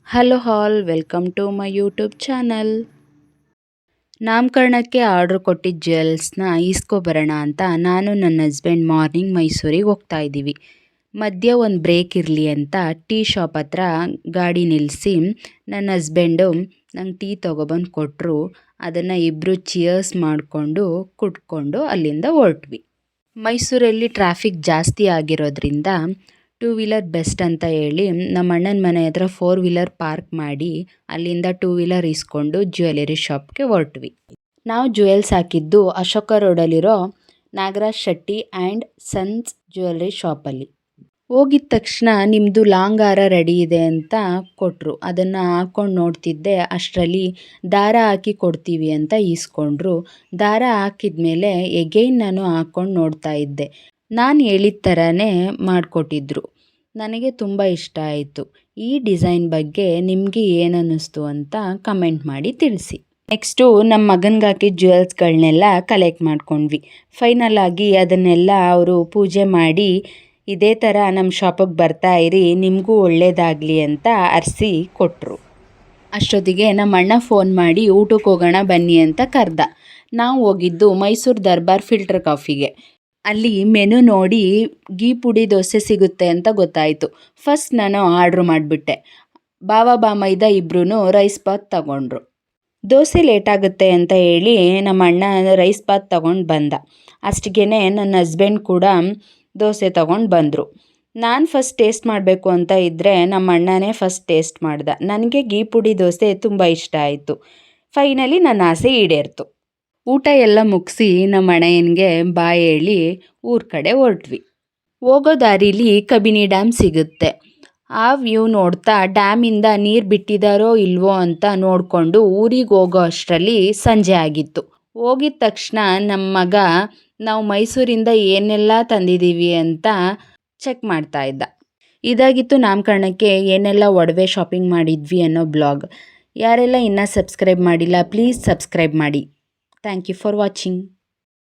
Hello all, welcome to my YouTube channel. ನಾಮಕರಣಕ್ಕೆ order ಕೊಟ್ಟಿದ್ದ ಜ್ಯುವೆಲ್ಸ್ನ ಈಸ್ಕೊಬರೋಣ ಅಂತ ನಾನು ನನ್ನ ಹಸ್ಬೆಂಡ್ ಮಾರ್ನಿಂಗ್ ಮೈಸೂರಿಗೆ ಹೋಗ್ತಾ ಇದ್ದೀವಿ. ಮಧ್ಯ ಒಂದು ಬ್ರೇಕ್ ಇರಲಿ ಅಂತ ಟೀ ಶಾಪ್ ಹತ್ರ ಗಾಡಿ ನಿಲ್ಲಿಸಿ ನನ್ನ ಹಸ್ಬೆಂಡು ನಂಗೆ ಟೀ ತೊಗೊಬಂದು ಕೊಟ್ಟರು. ಅದನ್ನು ಇಬ್ಬರು ಚಿಯರ್ಸ್ ಮಾಡಿಕೊಂಡು ಕುಟ್ಕೊಂಡು ಅಲ್ಲಿಂದ ಹೊರಟ್ವಿ. ಮೈಸೂರಲ್ಲಿ ಟ್ರಾಫಿಕ್ ಜಾಸ್ತಿ ಆಗಿರೋದ್ರಿಂದ 2 ವೀಲರ್ ಬೆಸ್ಟ್ ಅಂತ ಹೇಳಿ ನಮ್ಮ ಅಣ್ಣನ ಮನೆ ಹತ್ರ 4 ವೀಲರ್ ಪಾರ್ಕ್ ಮಾಡಿ ಅಲ್ಲಿಂದ 2 ವೀಲರ್ ಇಸ್ಕೊಂಡು ಜ್ಯುವೆಲರಿ ಶಾಪ್ಗೆ ಹೊರಟ್ವಿ. ನಾವು ಜ್ಯುವೆಲ್ಸ್ ಹಾಕಿದ್ದು ಅಶೋಕ ರೋಡಲ್ಲಿರೋ Nagaraj Shetty and sons jewellery ಶಾಪಲ್ಲಿ. ಹೋಗಿದ ತಕ್ಷಣ ನಿಮ್ಮದು ಲಾಂಗ್ ಹಾರ ರೆಡಿ ಇದೆ ಅಂತ ಕೊಟ್ಟರು. ಅದನ್ನು ಹಾಕ್ಕೊಂಡು ನೋಡ್ತಿದ್ದೆ, ಅಷ್ಟರಲ್ಲಿ ದಾರ ಹಾಕಿ ಕೊಡ್ತೀವಿ ಅಂತ ಈಸ್ಕೊಂಡ್ರು. ದಾರ ಹಾಕಿದ ಮೇಲೆ ಎಗೈನ್ ನಾನು ಹಾಕ್ಕೊಂಡು ನೋಡ್ತಾ ಇದ್ದೆ. ನಾನು ಹೇಳಿದ ಥರನೇ ಮಾಡಿಕೊಟ್ಟಿದ್ರು. ನನಗೆ ತುಂಬ ಇಷ್ಟ ಆಯಿತು. ಈ ಡಿಸೈನ್ ಬಗ್ಗೆ ನಿಮಗೆ ಏನು ಅನ್ನಿಸ್ತು ಅಂತ ಕಮೆಂಟ್ ಮಾಡಿ ತಿಳಿಸಿ. ನೆಕ್ಸ್ಟು ನಮ್ಮ ಮಗನಿಗೆ ಹಾಕಿದ ಜ್ಯುವೆಲ್ಸ್ಗಳನ್ನೆಲ್ಲ ಕಲೆಕ್ಟ್ ಮಾಡ್ಕೊಂಡ್ವಿ. ಫೈನಲ್ ಆಗಿ ಅದನ್ನೆಲ್ಲ ಅವರು ಪೂಜೆ ಮಾಡಿ ಇದೇ ಥರ ನಮ್ಮ ಶಾಪಿಗೆ ಬರ್ತಾ ಇರಿ, ನಿಮಗೂ ಒಳ್ಳೆಯದಾಗಲಿ ಅಂತ ಅರಸಿ ಕೊಟ್ಟರು. ಅಷ್ಟೊತ್ತಿಗೆ ನಮ್ಮ ಅಣ್ಣ ಫೋನ್ ಮಾಡಿ ಊಟಕ್ಕೆ ಹೋಗೋಣ ಬನ್ನಿ ಅಂತ ಕರೆದ. ನಾವು ಹೋಗಿದ್ದು ಮೈಸೂರು ದರ್ಬಾರ್ ಫಿಲ್ಟರ್ ಕಾಫಿಗೆ. ಅಲ್ಲಿ ಮೆನು ನೋಡಿ ಗೀ ಪುಡಿ ದೋಸೆ ಸಿಗುತ್ತೆ ಅಂತ ಗೊತ್ತಾಯಿತು. ಫಸ್ಟ್ ನಾನು ಆರ್ಡ್ರ್ ಮಾಡಿಬಿಟ್ಟೆ. ಬಾವ ಬಾಮೈದ ಇಬ್ಬರೂ ರೈಸ್ ಬಾತ್ ತಗೊಂಡ್ರು. ದೋಸೆ ಲೇಟಾಗುತ್ತೆ ಅಂತ ಹೇಳಿ ನಮ್ಮ ಅಣ್ಣ ರೈಸ್ ಬಾತ್ ತಗೊಂಡು ಬಂದ. ಅಷ್ಟಿಗೆ ನನ್ನ ಹಸ್ಬೆಂಡ್ ಕೂಡ ದೋಸೆ ತಗೊಂಡು ಬಂದರು. ನಾನು ಫಸ್ಟ್ ಟೇಸ್ಟ್ ಮಾಡಬೇಕು ಅಂತ ಇದ್ದರೆ ನಮ್ಮ ಅಣ್ಣನೇ ಫಸ್ಟ್ ಟೇಸ್ಟ್ ಮಾಡ್ದ. ನನಗೆ ಗೀ ಪುಡಿ ದೋಸೆ ತುಂಬ ಇಷ್ಟ ಆಯಿತು. ಫೈನಲಿ ನನ್ನ ಆಸೆ ಈಡೇರ್ತು. ಊಟ ಎಲ್ಲ ಮುಗಿಸಿ ನಮ್ಮ ಅಣ್ಣನಿಗೆ ಬಾಯ್ ಹೇಳಿ ಊರ ಕಡೆ ಹೊರಟ್ವಿ. ಹೋಗೋ ದಾರಿಲಿ ಕಬಿನಿ ಡ್ಯಾಮ್ ಸಿಗುತ್ತೆ. ಆ ವ್ಯೂ ನೋಡ್ತಾ ಡ್ಯಾಮಿಂದ ನೀರು ಬಿಟ್ಟಿದ್ದಾರೋ ಇಲ್ವೋ ಅಂತ ನೋಡಿಕೊಂಡು ಊರಿಗೆ ಹೋಗೋ ಅಷ್ಟರಲ್ಲಿ ಸಂಜೆ ಆಗಿತ್ತು. ಹೋಗಿದ ತಕ್ಷಣ ನಮ್ಮ ಮಗ ನಾವು ಮೈಸೂರಿಂದ ಏನೆಲ್ಲ ತಂದಿದ್ದೀವಿ ಅಂತ ಚೆಕ್ ಮಾಡ್ತಾ ಇದ್ದ. ಇದಾಗಿತ್ತು ನಾಮಕರಣಕ್ಕೆ ಏನೆಲ್ಲ ಒಡವೆ ಶಾಪಿಂಗ್ ಮಾಡಿದ್ವಿ ಅನ್ನೋ ಬ್ಲಾಗ್. ಯಾರೆಲ್ಲ ಇನ್ನೂ ಸಬ್ಸ್ಕ್ರೈಬ್ ಮಾಡಿಲ್ಲ ಪ್ಲೀಸ್ ಸಬ್ಸ್ಕ್ರೈಬ್ ಮಾಡಿ. Thank you for watching.